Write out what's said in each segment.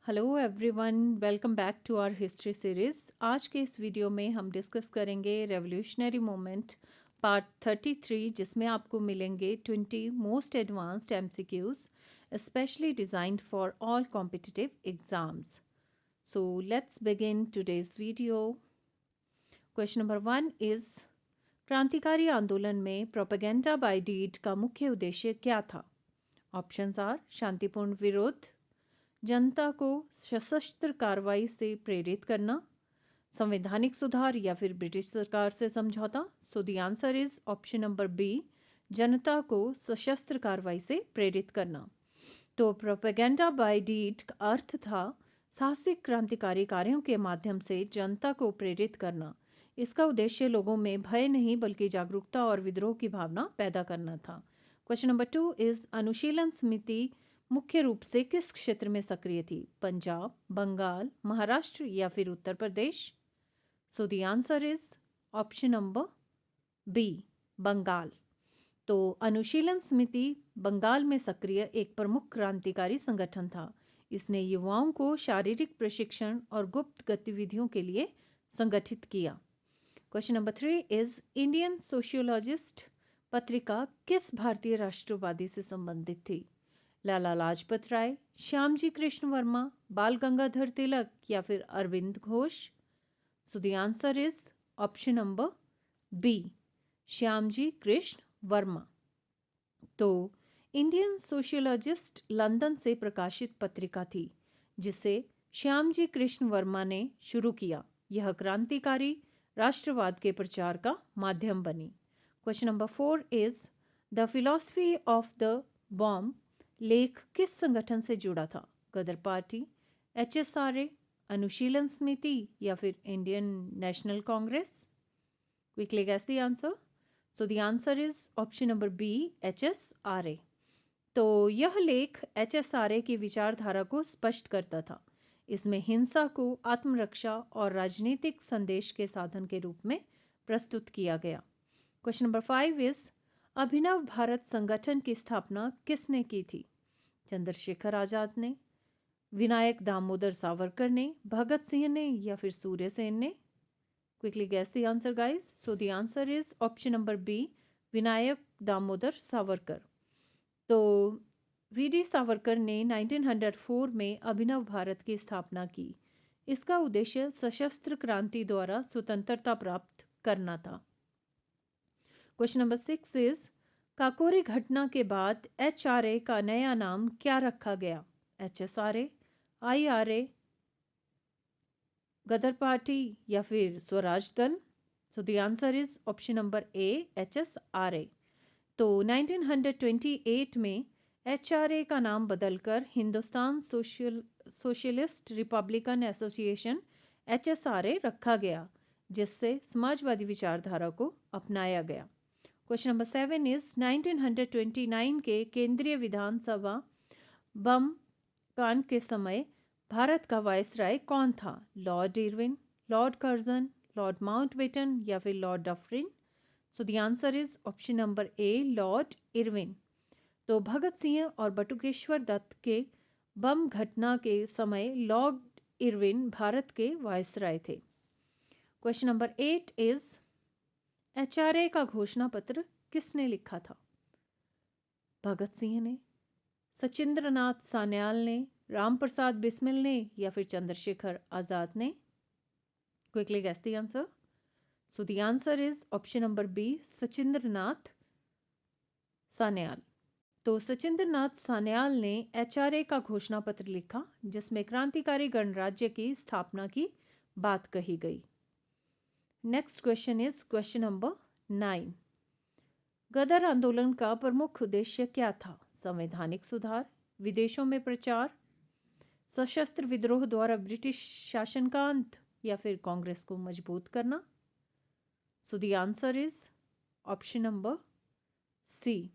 Hello everyone, welcome back to our history series. आज के इस वीडियो में हम डिस्कस करेंगे रेवोल्यूशनरी मूवमेंट पार्ट 33, जिसमें आपको मिलेंगे 20 most advanced MCQs specially designed for all competitive exams. So let's begin today's video. Question number 1 is, क्रांतिकारी आंदोलन में प्रोपेगेंडा बाय डीड का मुख्य उद्देश्य क्या था? ऑप्शंस आर शांतिपूर्ण विरोध, जनता को सशस्त्र कार्रवाई से प्रेरित करना, संवैधानिक सुधार या फिर ब्रिटिश सरकार से समझौता। So the answer is option number B, जनता को सशस्त्र कार्रवाई से प्रेरित करना। तो प्रोपेगेंडा बाय डीड का अर्थ था साहसिक क्रांतिकारी कार्यों के माध्यम से जनता को प्रेरित करना। इसका उद्देश्य लोगों में भय नहीं बल्कि जागरूकता और विद्रोह की भावना पैदा करना था। क्वेश्चन नंबर 2 इज, अनुशीलन समिति मुख्य रूप से किस क्षेत्र में सक्रिय थी? पंजाब, बंगाल, महाराष्ट्र या फिर Uttar Pradesh? So the answer is option number B, Bengal. तो अनुशीलन समिति बंगाल में सक्रिय एक प्रमुख क्रांतिकारी संगठन था। इसने युवाओं को शारीरिक प्रशिक्षण और गुप्त गतिविधियों के लिए संगठित किया। Question number 3 is, Indian sociologist पत्रिका किस भारतीय राष्ट्रवादी से संबंधित थी? लाला लाजपत राय, श्यामजी कृष्ण वर्मा, बाल गंगाधर तिलक या फिर Arvind Ghosh? So the answer is option number B, Shyamji Krishna Varma. तो इंडियन सोशियोलॉजिस्ट लंदन से प्रकाशित पत्रिका थी जिसे श्यामजी कृष्ण वर्मा ने शुरू किया। यह क्रांतिकारी राष्ट्रवाद के प्रचार का माध्यम बनी। Question number 4 is, the philosophy of the bomb लेख किस संगठन से जुड़ा था? गदर पार्टी, एचएसआरए, अनुशीलन समिति या फिर Indian National Congress? Quickly guess the answer. So the answer is option number B, HSRA. तो यह लेख एचएसआरए की विचारधारा को स्पष्ट करता था। इसमें हिंसा को आत्मरक्षा और राजनीतिक संदेश के साधन के रूप में प्रस्तुत किया गया। क्वेश्चन नंबर 5 इज, अभिनव भारत संगठन की स्थापना किसने की थी? चंद्रशेखर आजाद ने, विनायक दामोदर सावरकर ने, भगत सिंह ने या फिर सूर्य सेन ने? Quickly guess the answer guys. So the answer is option number B, Vinayak Damodar Savarkar. तो वीडी सावरकर ने 1904 में अभिनव भारत की स्थापना की। इसका उद्देश्य सशस्त्र क्रांति द्वारा स्वतंत्रता प्राप्त करना था। क्वेश्चन नंबर 6 इज, काकोरी घटना के बाद एचआरए का नया नाम क्या रखा गया? एचएसआरए, आईआरए, गदर पार्टी या फिर स्वराज दल? सो the answer is option number A, HSRA. तो 1928 में एचआरए का नाम बदलकर Hindustan socialist Republican association HSRA रखा गया, जिससे समाजवादी विचारधारा को अपनाया गया। क्वेश्चन नंबर 7 इज, 1929 के केंद्रीय विधानसभा बम कांड के समय भारत का वायसराय कौन था? Lord Irwin, Lord Curzon, Lord Mountbatten या फिर Lord Dufferin? So the answer is option number A, Lord Irwin. तो भगत सिंह और बटुकेश्वर दत्त के बम घटना के समय लॉर्ड इरविन भारत के वायसराय थे। क्वेश्चन नंबर 8 इज, एचआरए का घोषणा पत्र किसने लिखा था? भगत सिंह ने, सचिंद्रनाथ सान्याल ने, रामप्रसाद बिस्मिल ने या फिर चंद्रशेखर आजाद ने? Quickly guess the answer. So the answer is option number B, Sachindranath Sanyal. तो सचिंद्रनाथ सान्याल ने एचआरए का घोषणा पत्र लिखा, जिसमें क्रांतिकारी गणराज्य की स्थापना की बात कही गई। Next question is question number 9। गदर आंदोलन का प्रमुख उद्देश्य क्या था? संवैधानिक सुधार, विदेशों में प्रचार, सशस्त्र विद्रोह द्वारा ब्रिटिश शासन का अंत या फिर कांग्रेस को मजबूत करना? So the answer is option number C,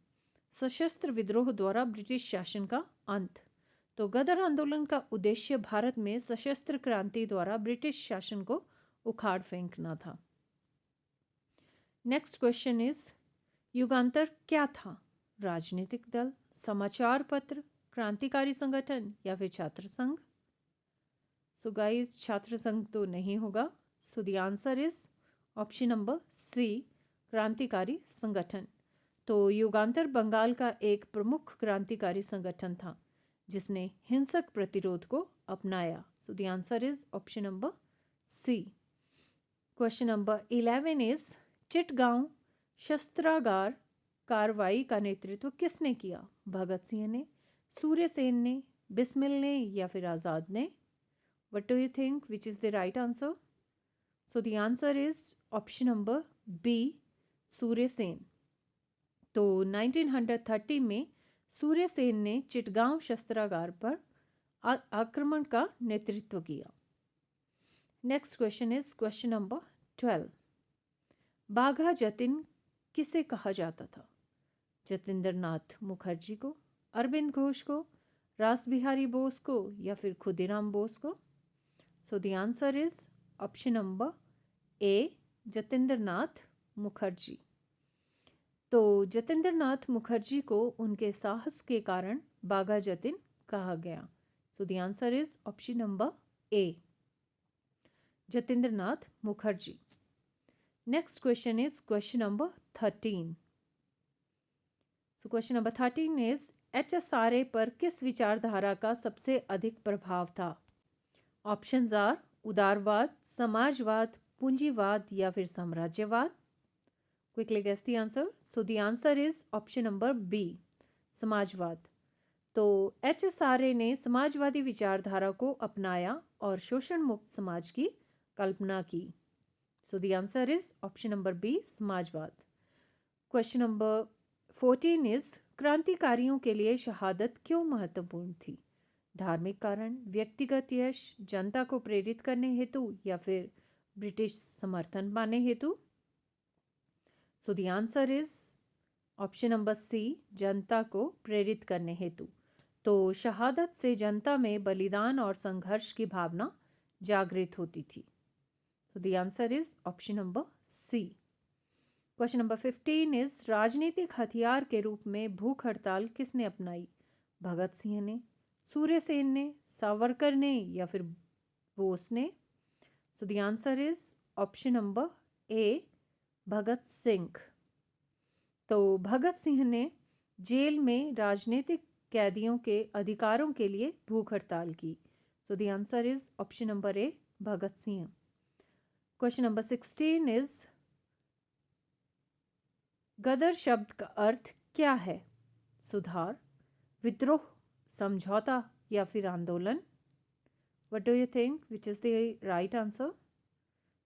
सशस्त्र विद्रोह द्वारा ब्रिटिश शासन का अंत। तो गदर आंदोलन का उद्देश्य भारत में सशस्त्र क्रांति द्वारा ब्रिटिश शासन को उखाड़ फेंकना था। नेक्स्ट क्वेश्चन इज, युगांतर क्या था? राजनीतिक दल, समाचार पत्र, क्रांतिकारी संगठन या फिर छात्र संघ? सो गाइस छात्र संघ तो नहीं होगा। So the answer is option number C, क्रांतिकारी संगठन। तो युगांतर बंगाल का एक प्रमुख क्रांतिकारी संगठन था जिसने हिंसक प्रतिरोध को अपनाया। So the answer is option number C. Question number 11 is Chittagong शस्त्रागार कार्रवाई का नेतृत्व किसने किया? भगत सिंह ने, सूर्य सेन ने, बिस्मिल ने या फिर आज़ाद ने? What do you think? Which is the right answer? So the answer is option number B, Surya Sen. तो 1930 में सूर्य सेन ने चिटगांव शस्त्रागार पर आक्रमण का नेतृत्व किया। Next question is question number 12। बाघा जतिन किसे कहा जाता था? जतिंद्र नाथ मुखर्जी को, अरविंद घोष को, रास बिहारी बोस को या फिर खुदीराम बोस को? So the answer is option number A, Jatindra Nath Mukherjee. तो जतिंद्र नाथ मुखर्जी को उनके साहस के कारण बाघा जतिन कहा गया। सो the answer is option number A, Jatindra Nath Mukherjee. Next question is question number 13। So question number 13 is HSRA पर किस विचारधारा का सबसे अधिक प्रभाव था? ऑप्शंस आर उदारवाद, समाजवाद, पूंजीवाद या फिर साम्राज्यवाद। Quickly guess the answer. So the answer is option number B, समाजवाद। तो HSRA ने समाजवादी विचारधारा को अपनाया और शोषण मुक्त समाज की कल्पना की। So the answer is option number B, समाजवाद। क्वेश्चन नंबर 14 इज क्रांतिकारियों के लिए शहादत क्यों महत्वपूर्ण थी? धार्मिक कारण, व्यक्तिगत यश, जनता को प्रेरित करने हेतु या फिर ब्रिटिश समर्थन पाने हेतु? So the answer is option number C, जनता को प्रेरित करने हेतु। तो शहादत से जनता में बलिदान और संघर्ष की भावना जागृत होती थी। So the answer is option number C. Question number 15 is राजनीतिक हथियार के रूप में भूख हड़ताल किसने अपनाई? भगत सिंह ने, सूर्य सेन ने, सावरकर ने या फिर बोस ने? So the answer is option number A, Bhagat Singh. तो भगत सिंह ने जेल में राजनीतिक कैदियों के अधिकारों के लिए भूख हड़ताल की। So the answer is option number A, Bhagat Singh. Question number 16 is Ghadar शब्द का अर्थ क्या है? सुधार, विद्रोह, समझौता या फिर आंदोलन? What do you think? Which is the right answer?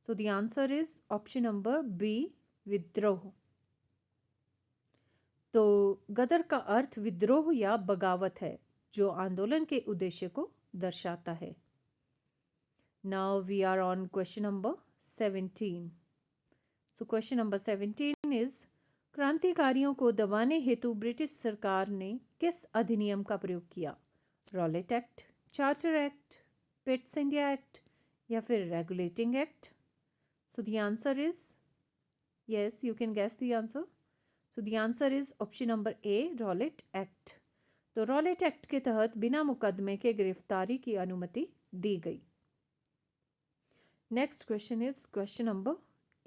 So the answer is option number B, विद्रोह। तो गदर का अर्थ विद्रोह या बगावत है जो आंदोलन के उद्देश्य को दर्शाता है। Now we are on question number 17। So question number 17 is क्रांतिकारियों को दबाने हेतु ब्रिटिश सरकार ने किस अधिनियम का प्रयोग किया? Rowlatt Act, charter Act, Pitt's India Act या फिर regulating Act? So the answer is yes, you can guess the answer. So the answer is option number A, Rowlatt Act. तो रॉलेट एक्ट के तहत बिना मुकदमे के गिरफ्तारी की अनुमति दी गई। Next question is question number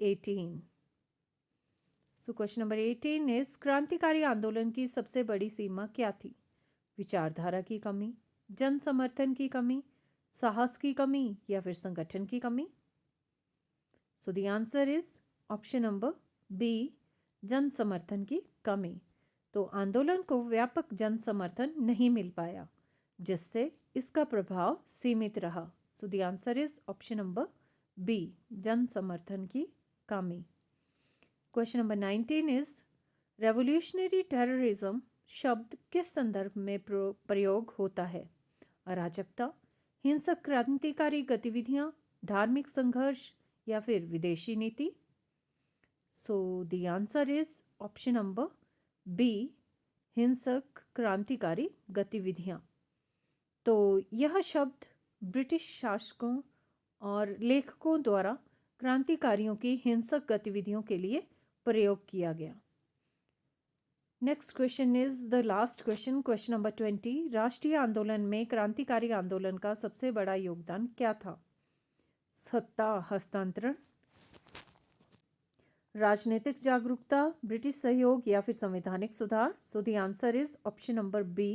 18। So question number 18 is क्रांतिकारी आंदोलन की सबसे बड़ी सीमा क्या थी? विचारधारा की कमी, जन समर्थन की कमी, साहस की कमी या फिर संगठन की कमी? So the answer is option number B, जन समर्थन की कमी। तो आंदोलन को व्यापक जन समर्थन नहीं मिल पाया जिससे इसका प्रभाव सीमित रहा। So the answer is option number B, जन समर्थन की कमी। Question number 19 is revolutionary terrorism शब्द किस संदर्भ में प्रयोग होता है? अराजकता, हिंसक क्रांतिकारी गतिविधियां, धार्मिक संघर्ष या फिर विदेशी नीति? So the answer is option number B, हिंसक क्रांतिकारी गतिविधियां। तो यह शब्द ब्रिटिश शासकों और लेखकों द्वारा क्रांतिकारियों की हिंसक गतिविधियों के लिए प्रयोग किया गया। Next question is the last question, question number 20। राष्ट्रीय आंदोलन में क्रांतिकारी आंदोलन का सबसे बड़ा योगदान क्या था? सत्ता हस्तांतरण, राजनीतिक जागरूकता, ब्रिटिश सहयोग या फिर संवैधानिक सुधार। So the answer is option number B,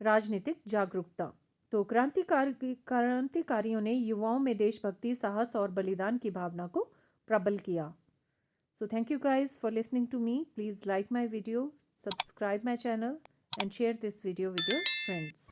राजनीतिक जागरूकता। तो क्रांतिकारियों ने युवाओं में देशभक्ति, साहस और बलिदान की भावना को प्रबल किया। So thank you guys for listening to me. Please like my video, subscribe my channel and share this video with your friends.